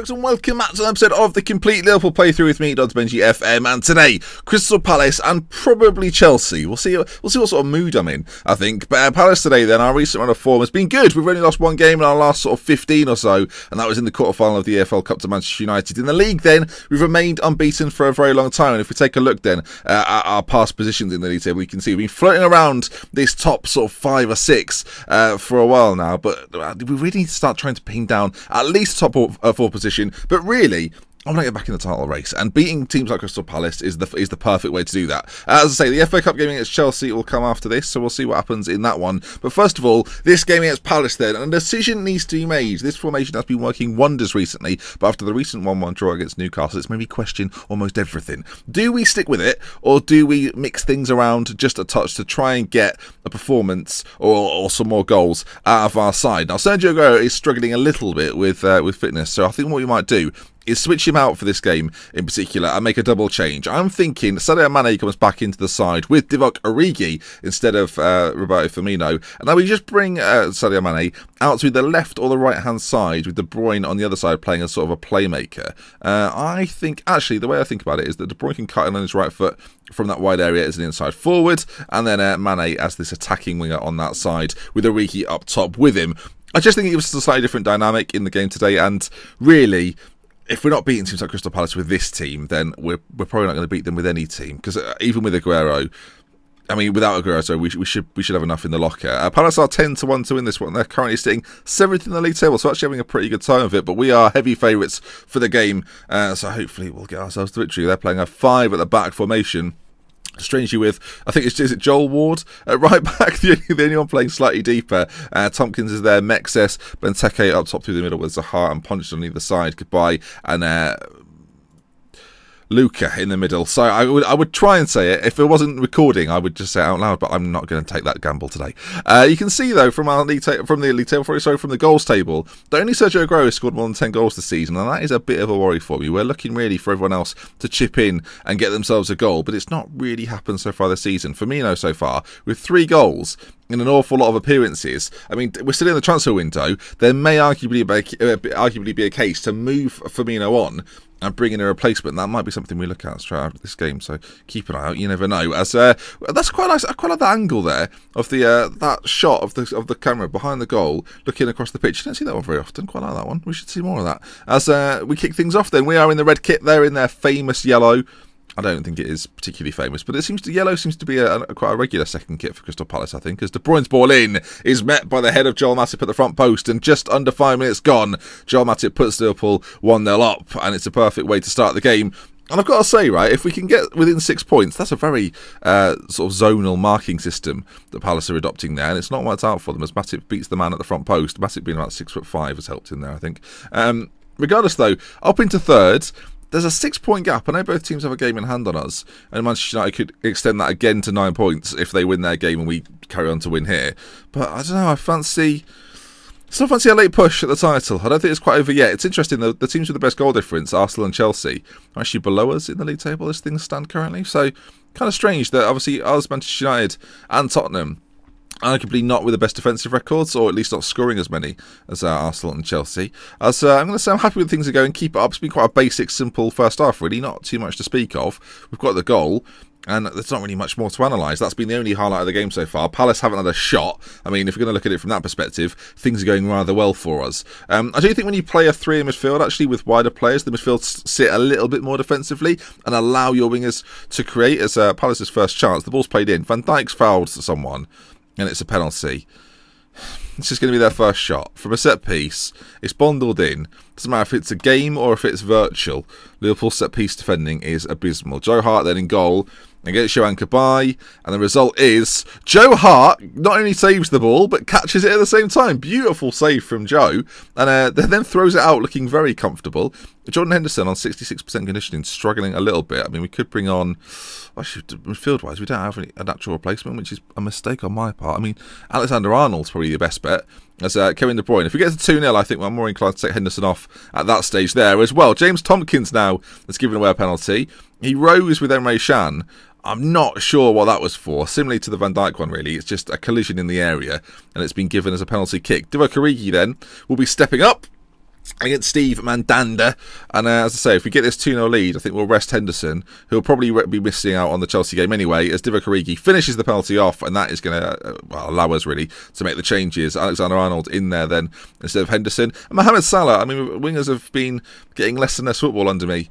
folks, and welcome back to an episode of the complete Liverpool playthrough with me, Dodds Benji FM. And today, Crystal Palace and probably Chelsea. We'll see what sort of mood I'm in, I think. But Palace today, then, our recent run of form has been good. We've only lost one game in our last sort of 15 or so, and that was in the quarterfinal of the EFL Cup to Manchester United. In the league, then, we've remained unbeaten for a very long time. And if we take a look then at our past positions in the league table, we can see we've been floating around this top sort of 5 or 6 for a while now. But we really need to start trying to pin down at least top 4 position. But really, I want to get back in the title race, and beating teams like Crystal Palace is the perfect way to do that. As I say, the FA Cup game against Chelsea will come after this, so we'll see what happens in that one. But first of all, this game against Palace then, and a decision needs to be made. This formation has been working wonders recently, but after the recent 1-1 draw against Newcastle, it's made me question almost everything. Do we stick with it, or do we mix things around just a touch to try and get a performance or some more goals out of our side? Now, Sergio Aguero is struggling a little bit with fitness, so I think what we might do is switch him out for this game in particular and make a double change. I'm thinking Sadio Mane comes back into the side with Divock Origi instead of Roberto Firmino. And now we just bring Sadio Mane out to the left or the right-hand side with De Bruyne on the other side playing as sort of a playmaker. I think, actually, the way I think about it is that De Bruyne can cut in on his right foot from that wide area as an inside forward, and then Mane as this attacking winger on that side with Origi up top with him. I just think it gives us a slightly different dynamic in the game today, and really, if we're not beating teams like Crystal Palace with this team, then we're probably not going to beat them with any team. Because even with Aguero, I mean, without Aguero, so we should have enough in the locker. Palace are 10-1 to win this one. They're currently sitting 7th in the league table, so actually having a pretty good time of it. But we are heavy favourites for the game, so hopefully we'll get ourselves the victory. They're playing a 5 at the back formation. Strangely with, I think is it Joel Ward at right back, the only one playing slightly deeper. Tompkins is there, Mexes, Benteke up top through the middle with Zaha and Punched on either side. Goodbye. And Luca in the middle. So I would try and say it. If it wasn't recording, I would just say it out loud, but I'm not going to take that gamble today. You can see though from the goals table that only Sergio Aguero has scored more than 10 goals this season, and that is a bit of a worry for me. We're looking really for everyone else to chip in and get themselves a goal, but it's not really happened so far this season. Firmino so far with 3 goals in an awful lot of appearances. I mean, we're still in the transfer window. There may arguably be a case to move Firmino on and bring in a replacement. That might be something we look at straight after this game, so keep an eye out. You never know. As that's quite nice. I quite like the angle there of the that shot of the camera behind the goal, looking across the pitch. You don't see that one very often. Quite like that one. We should see more of that. As we kick things off, then we are in the red kit. They're in their famous yellow. I don't think it is particularly famous, but yellow seems to be quite a regular second kit for Crystal Palace, I think, as De Bruyne's ball in is met by the head of Joel Matip at the front post, and just under 5 minutes gone, Joel Matip puts Liverpool 1-0 up, and it's a perfect way to start the game. And I've got to say, right, if we can get within 6 points, that's a very sort of zonal marking system that Palace are adopting there, and it's not worked out for them as Matip beats the man at the front post. Matip being about 6'5" has helped in there, I think. Regardless, though, up into third, there's a 6-point gap. I know both teams have a game in hand on us, and Manchester United could extend that again to 9 points if they win their game and we carry on to win here. But I don't know, I still fancy a late push at the title. I don't think it's quite over yet. It's interesting, though, the teams with the best goal difference, Arsenal and Chelsea, are actually below us in the league table as things stand currently. So, kind of strange that obviously us, Manchester United and Tottenham, arguably not with the best defensive records, or at least not scoring as many as Arsenal and Chelsea. As I'm going to say I'm happy with things are going. Keep it up. It's been quite a basic, simple first half, really. Not too much to speak of. We've got the goal, and there's not really much more to analyse. That's been the only highlight of the game so far. Palace haven't had a shot. I mean, if you're going to look at it from that perspective, things are going rather well for us. I do think when you play a 3 in midfield, actually, with wider players, the midfield sit a little bit more defensively and allow your wingers to create. As Palace's first chance, the ball's played in. Van Dijk's fouled someone, and it's a penalty. This is going to be their first shot. From a set piece, it's bundled in. Doesn't matter if it's a game or if it's virtual. Liverpool's set piece defending is abysmal. Joe Hart then in goal against Yohan Cabaye, and the result is Joe Hart not only saves the ball but catches it at the same time. Beautiful save from Joe, and then throws it out looking very comfortable. Jordan Henderson on 66% conditioning, struggling a little bit. I mean, we could bring on, actually, midfield-wise, we don't have a natural replacement, which is a mistake on my part. I mean, Alexander-Arnold's probably the best bet as Kevin De Bruyne. If we get to 2-0, I think I'm more inclined to take Henderson off at that stage there as well. James Tompkins now has given away a penalty. He rose with Emre Can. I'm not sure what that was for. Similarly to the Van Dijk one, really. It's just a collision in the area, and it's been given as a penalty kick. Divock Origi then will be stepping up against Steve Mandanda. And as I say, if we get this 2-0 lead, I think we'll rest Henderson, who'll probably be missing out on the Chelsea game anyway, as Divock Origi finishes the penalty off, and that is going to allow us really to make the changes. Alexander-Arnold in there then instead of Henderson. And Mohamed Salah, I mean, wingers have been getting less and less football under me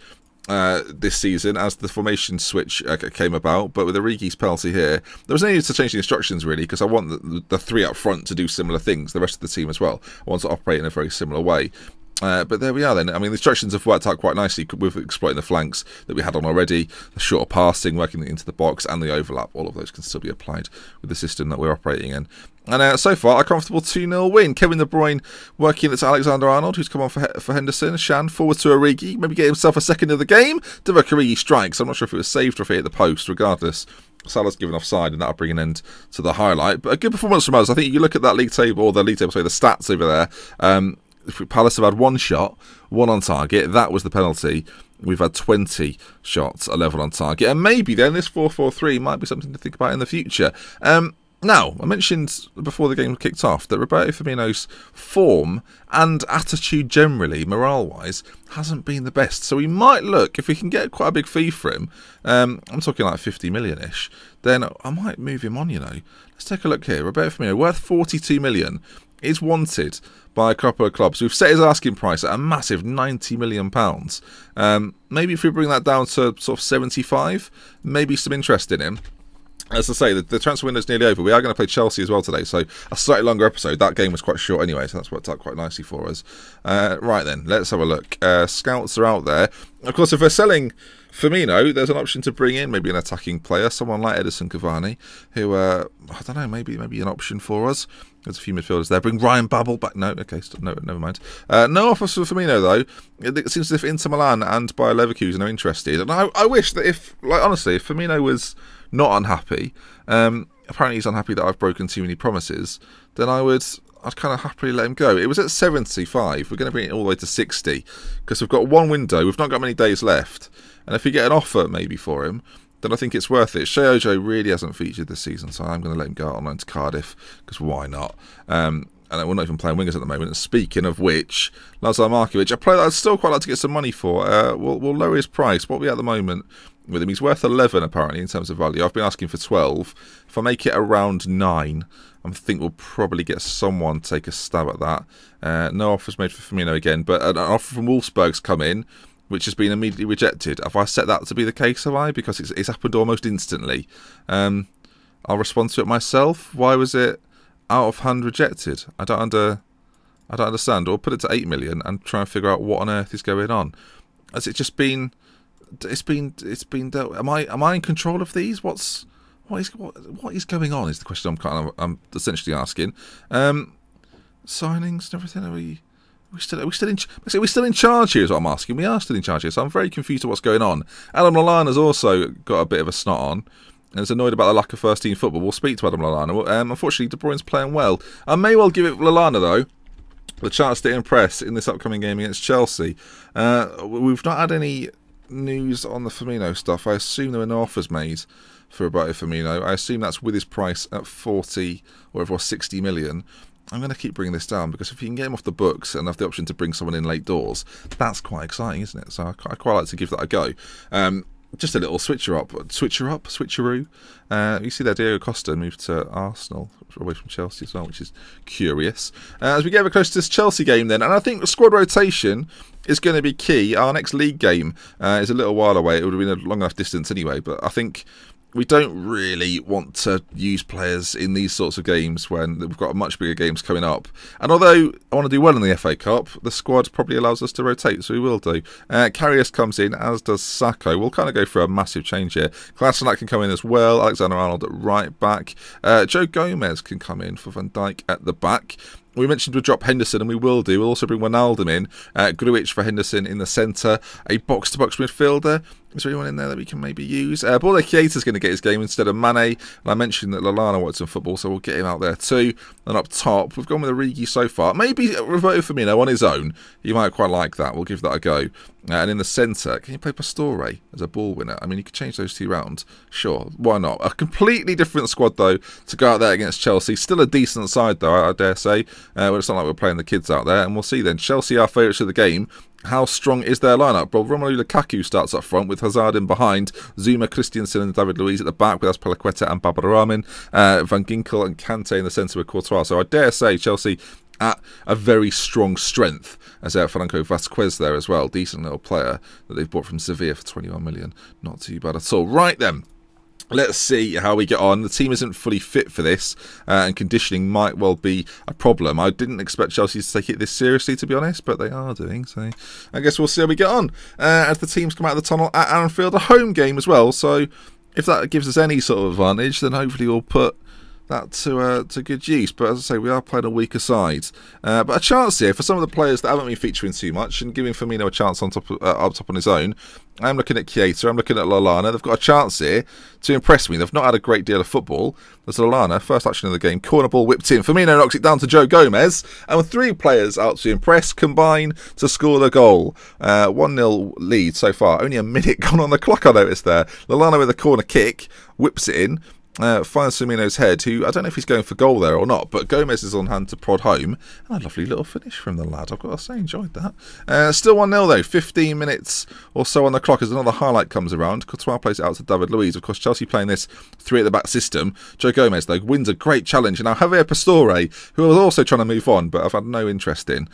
this season as the formation switch came about, but with Origi's penalty here, there was no need to change the instructions really, because I want the three up front to do similar things, the rest of the team as well. I want to operate in a very similar way. But there we are then. I mean, the instructions have worked out quite nicely with exploiting the flanks that we had on already, the shorter passing, working into the box, and the overlap. All of those can still be applied with the system that we're operating in. And so far, a comfortable 2-0 win. Kevin De Bruyne working at Alexander-Arnold, who's come on for Henderson. Shan forward to Origi, maybe get himself a second of the game. Divock Origi strikes. I'm not sure if it was saved or if it hit the post. Regardless, Salah's given offside, and that'll bring an end to the highlight. But a good performance from us. I think you look at that league table, or the league table, sorry, the stats over there. Palace have had 1 shot, 1 on target. That was the penalty. We've had 20 shots, 11 on target. And maybe then this 4-4-3 might be something to think about in the future. Now, I mentioned before the game kicked off that Roberto Firmino's form and attitude generally, morale-wise, hasn't been the best. So we might look, if we can get quite a big fee for him, I'm talking like 50 million-ish, then I might move him on, you know. Let's take a look here. Roberto Firmino, worth 42 million, is wanted by a couple of clubs. We've set his asking price at a massive £90 million. Maybe if we bring that down to sort of 75, maybe some interest in him. As I say, the transfer window's nearly over. We are going to play Chelsea as well today, so a slightly longer episode. That game was quite short anyway, so that's worked out quite nicely for us. Right then, let's have a look. Scouts are out there. Of course, if we're selling Firmino, there's an option to bring in maybe an attacking player, someone like Edison Cavani, who, I don't know, maybe an option for us. There's a few midfielders there. Bring Ryan Babel back. No, okay, no, never mind. No offers for Firmino, though. It seems as if Inter Milan and Bayer Leverkusen are interested. And I wish that if, like, honestly, if Firmino was not unhappy, apparently he's unhappy that I've broken too many promises, then I'd kind of happily let him go. It was at 75. We're going to bring it all the way to 60 because we've got one window. We've not got many days left. And if we get an offer maybe for him, then I think it's worth it. Shea Ojo really hasn't featured this season, so I'm going to let him go out on loan to Cardiff because why not? And we're not even playing wingers at the moment. And speaking of which, Lazar Markovic, a player that I'd still quite like to get some money for, we'll lower his price. What are we at the moment with him? He's worth 11 apparently in terms of value. I've been asking for 12. If I make it around 9, I think we'll probably get someone to take a stab at that. No offers made for Firmino again, but an offer from Wolfsburg's come in, which has been immediately rejected. Have I set that to be the case, have I? Because it's happened almost instantly. I'll respond to it myself. Why was it out of hand rejected? I don't understand. Or put it to 8 million and try and figure out what on earth is going on. Has it just been? It's been. Am I in control of these? What is going on? Is the question I'm essentially asking. Signings and everything. Are we still in charge here is what I'm asking. We are still in charge here, so I'm very confused at what's going on. Adam Lallana's also got a bit of a snot on and is annoyed about the lack of first team football. We'll speak to Adam Lallana. Unfortunately, De Bruyne's playing well. I may well give it Lallana, though, the chance to impress in this upcoming game against Chelsea. We've not had any news on the Firmino stuff. I assume there were no offers made for Roberto Firmino. I assume that's with his price at 40 or if it was 60 million. I'm going to keep bringing this down because if you can get him off the books and have the option to bring someone in late doors, that's quite exciting, isn't it? So I quite like to give that a go. Just a little switcheroo. You see there, Diego Costa moved to Arsenal, away from Chelsea as well, which is curious. As we get ever close to this Chelsea game then, and I think squad rotation is going to be key. Our next league game is a little while away. It would have been a long enough distance anyway, but I think we don't really want to use players in these sorts of games when we've got much bigger games coming up. And although I want to do well in the FA Cup, the squad probably allows us to rotate, so we will do. Karius comes in, as does Sacco. We'll kind of go for a massive change here. Kolasinac can come in as well. Alexander-Arnold at right back. Joe Gomez can come in for Van Dijk at the back. We mentioned we'll drop Henderson, and we will do. We'll also bring Wijnaldum in. Grujic for Henderson in the centre. A box-to-box midfielder. Is there anyone in there that we can maybe use? Borja Keita's going to get his game instead of Mane. And I mentioned that Lallana wants some football, so we'll get him out there too. And up top, we've gone with Origi so far. Maybe Roberto Firmino on his own. You might quite like that. We'll give that a go. And in the centre, can you play Pastore as a ball winner? I mean, you could change those two round. Sure, why not? A completely different squad, though, to go out there against Chelsea. Still a decent side, though, I dare say. Well, it's not like we're playing the kids out there. And we'll see then. Chelsea are favourites of the game. How strong is their lineup? Well, Romelu Lukaku starts up front with Hazard in behind, Zuma, Christensen and David Luiz at the back with Azpilicueta and Babaramin, Van Ginkel and Kante in the centre with Courtois. So I dare say Chelsea at a very strong strength, as Franco Vasquez there as well. Decent little player that they've bought from Sevilla for 21 million. Not too bad at all. Right then. Let's see how we get on. The team isn't fully fit for this, and conditioning might well be a problem. I didn't expect Chelsea to take it this seriously, to be honest, but they are doing, so I guess we'll see how we get on. As the teams come out of the tunnel at Anfield, a home game as well, so if that gives us any sort of advantage, then hopefully we'll put that to good use. But as I say, we are playing a weaker side, but a chance here for some of the players that haven't been featuring too much and giving Firmino a chance on top up top on his own. I'm looking at Chiesa, I'm looking at Lallana. They've got a chance here to impress me. They've not had a great deal of football. There's Lallana, first action of the game, corner ball whipped in. Firmino knocks it down to Joe Gomez, and with three players out to impress, combine to score the goal. 1-0 lead so far. Only a minute gone on the clock, I noticed there. Lallana with a corner kick, whips it in. Finds Firmino's head, who I don't know if he's going for goal there or not, but Gomez is on hand to prod home. And a lovely little finish from the lad, I've got to say, enjoyed that. Still 1-0 though, 15 minutes or so on the clock as another highlight comes around. Courtois plays it out to David Luiz. Of course, Chelsea playing this three at the back system. Joe Gomez though wins a great challenge. And now Javier Pastore, who was also trying to move on, but I've had no interest in.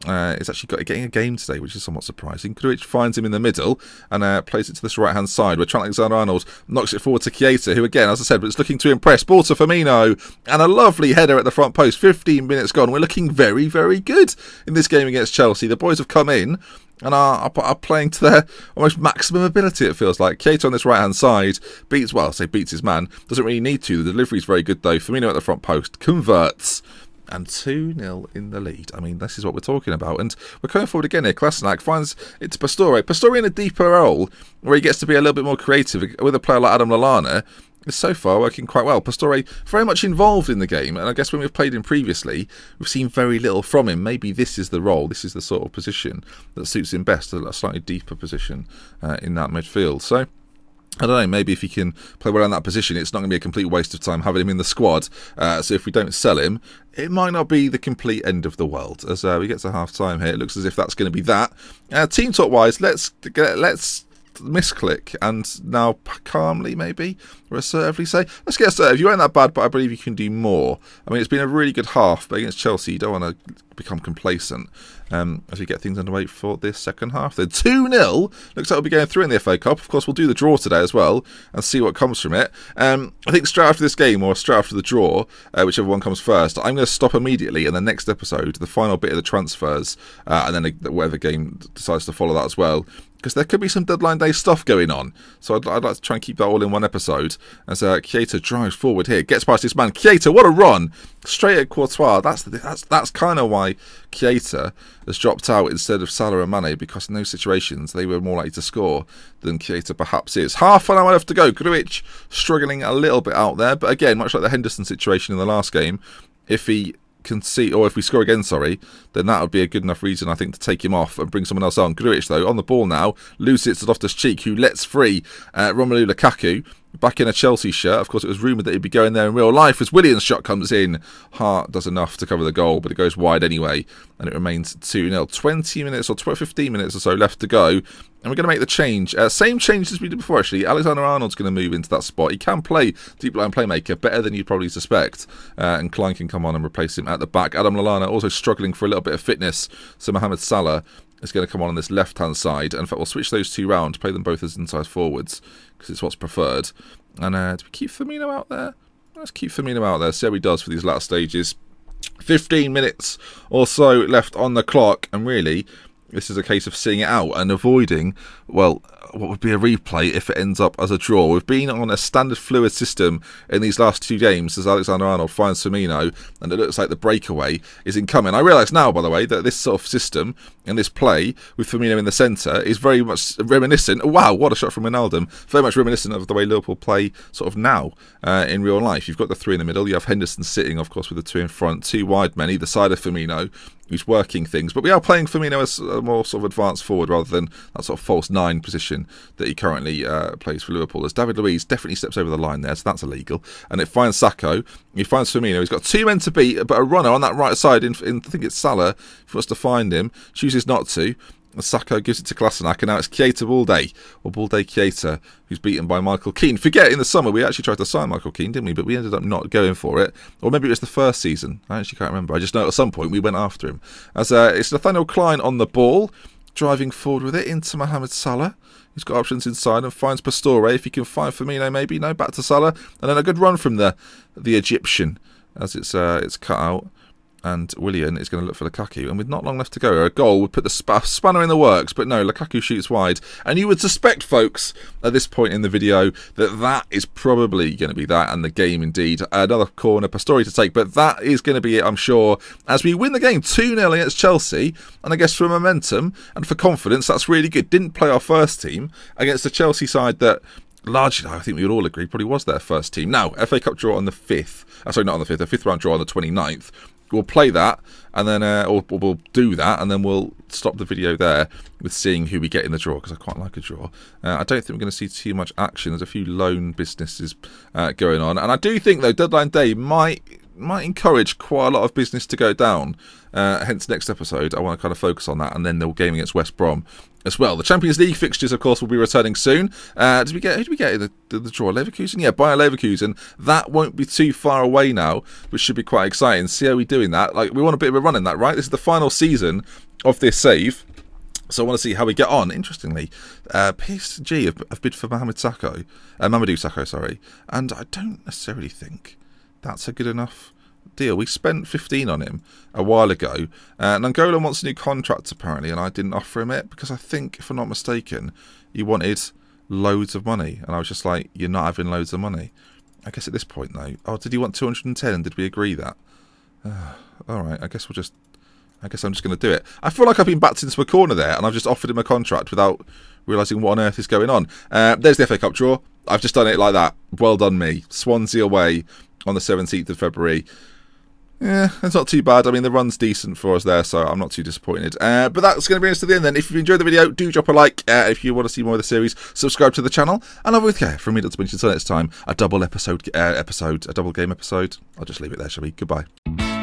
It's actually getting a game today, which is somewhat surprising. Grujic finds him in the middle and plays it to this right-hand side, where Trent Alexander-Arnold knocks it forward to Chiesa, who again, as I said, was looking to impress. Ball to Firmino, and a lovely header at the front post. 15 minutes gone. We're looking very, very good in this game against Chelsea. The boys have come in and are playing to their almost maximum ability, it feels like. Chiesa on this right-hand side beats his man. Doesn't really need to. The delivery's very good, though. Firmino at the front post converts. And 2-0 in the lead. I mean, this is what we're talking about. And we're coming forward again here. Kolasinac finds it to Pastore. Pastore in a deeper role, where he gets to be a little bit more creative with a player like Adam Lallana. Is so far working quite well. Pastore very much involved in the game. And I guess when we've played him previously, we've seen very little from him. Maybe this is the role. This is the sort of position that suits him best. A slightly deeper position in that midfield. So I don't know, maybe if he can play well in that position, it's not going to be a complete waste of time having him in the squad. So if we don't sell him, it might not be the complete end of the world. As we get to half-time here, it looks as if that's going to be that. Team talk-wise, let's misclick and now calmly, maybe, or assertively say, let's get assertive. You weren't that bad, but I believe you can do more. I mean, it's been a really good half, but against Chelsea, you don't want to become complacent as we get things underway for this second half. Then 2-0. Looks like we'll be going through in the FA Cup. Of course, we'll do the draw today as well and see what comes from it. I think straight after this game, or straight after the draw, whichever one comes first, I'm going to stop immediately in the next episode, the final bit of the transfers, and then whatever game decides to follow that as well. Because there could be some deadline day stuff going on. So I'd like to try and keep that all in one episode. As Chiesa drives forward here. Gets past this man. Chiesa, what a run. Straight at Courtois. That's kind of why Chiesa has dropped out instead of Salah and Mane. Because in those situations, they were more likely to score than Chiesa perhaps is. Half an hour left to go. Grujic struggling a little bit out there. But again, much like the Henderson situation in the last game, if he concede, or if we score again, sorry, then that would be a good enough reason, I think, to take him off and bring someone else on. Grujic, though, on the ball now, loses it to Loftus-Cheek, who lets free Romelu Lukaku, back in a Chelsea shirt. Of course, it was rumoured that he'd be going there in real life as Willian's shot comes in. Hart does enough to cover the goal, but it goes wide anyway, and it remains 2-0. 20 minutes or 15 minutes or so left to go, and we're going to make the change. Same change as we did before, actually. Alexander-Arnold's going to move into that spot. He can play deep line playmaker better than you'd probably suspect, and Klein can come on and replace him at the back. Adam Lallana also struggling for a little bit of fitness, so Mohamed Salah is going to come on this left-hand side. And in fact, we'll switch those two round, play them both as inside forwards, because it's what's preferred. And do we keep Firmino out there? Let's keep Firmino out there, see how he does for these last stages. 15 minutes or so left on the clock, and really, this is a case of seeing it out and avoiding, well, what would be a replay if it ends up as a draw. We've been on a standard fluid system in these last two games as Alexander-Arnold finds Firmino, and it looks like the breakaway is incoming. I realise now, by the way, that this sort of system and this play with Firmino in the centre is very much reminiscent. Wow, what a shot from Wijnaldum. Very much reminiscent of the way Liverpool play sort of now in real life. You've got the three in the middle. You have Henderson sitting, of course, with the two in front. Two wide men, either side of Firmino. who's working things. But we are playing Firmino as a more sort of advanced forward rather than that sort of false 9 position that he currently plays for Liverpool. As David Luiz definitely steps over the line there, so that's illegal. And it finds Sacco. He finds Firmino. He's got 2 men to beat, but a runner on that right side, in I think it's Salah, if he wants to find him, chooses not to. Sacco gives it to Kolasinac, and now it's Keita Balde, or Balde Keita, who's beaten by Michael Keane. Forget, in the summer we actually tried to sign Michael Keane, didn't we? But we ended up not going for it. Or maybe it was the first season. I actually can't remember. I just know at some point we went after him. As it's Nathaniel Klein on the ball, driving forward with it into Mohamed Salah. He's got options inside and finds Pastore. If he can find Firmino, maybe. No, back to Salah. And then a good run from the Egyptian as it's cut out. And Willian is going to look for Lukaku. And with not long left to go, a goal would put the spanner in the works. But no, Lukaku shoots wide. And you would suspect, folks, at this point in the video, that is probably going to be that. And the game, indeed. Another corner, Pastore to take. But that is going to be it, I'm sure, as we win the game 2-0 against Chelsea. And I guess for momentum and for confidence, that's really good. Didn't play our first team against the Chelsea side that... largely, I think we would all agree, probably was their first team. Now, FA Cup draw on the 5th. Sorry, not on the 5th. The 5th round draw on the 29th. We'll play that, and then or we'll do that, and then we'll stop the video there with seeing who we get in the draw, because I quite like a draw. I don't think we're going to see too much action. There's a few loan businesses going on, and I do think, though, deadline day might encourage quite a lot of business to go down. Hence, next episode, I want to kind of focus on that, and then the game against West Brom as well. The Champions League fixtures, of course, will be returning soon. Who did we get in the draw? Leverkusen? Yeah, Bayer Leverkusen. That won't be too far away now, which should be quite exciting. See how we're doing that. Like, we want a bit of a run in that, right? This is the final season of this save. So I want to see how we get on. Interestingly, PSG have bid for Mamadou Sakho, sorry. And I don't necessarily think that's a good enough deal. We spent 15 on him a while ago. Nangolan wants a new contract, apparently, and I didn't offer him it because I think, if I'm not mistaken, he wanted loads of money. And I was just like, you're not having loads of money. I guess at this point, though. Oh, did he want 210? Did we agree that? All right, I guess I'm just going to do it. I feel like I've been backed into a corner there, and I've just offered him a contract without realising what on earth is going on. There's the FA Cup draw. I've just done it like that. Well done, me. Swansea away on the 17th of February. Yeah, it's not too bad. I mean, the run's decent for us there, so I'm not too disappointed. But that's going to bring us to the end then. If you've enjoyed the video, do drop a like. If you want to see more of the series, subscribe to the channel. And I'll be with you from me, until next time, a double game episode. I'll just leave it there, shall we? Goodbye.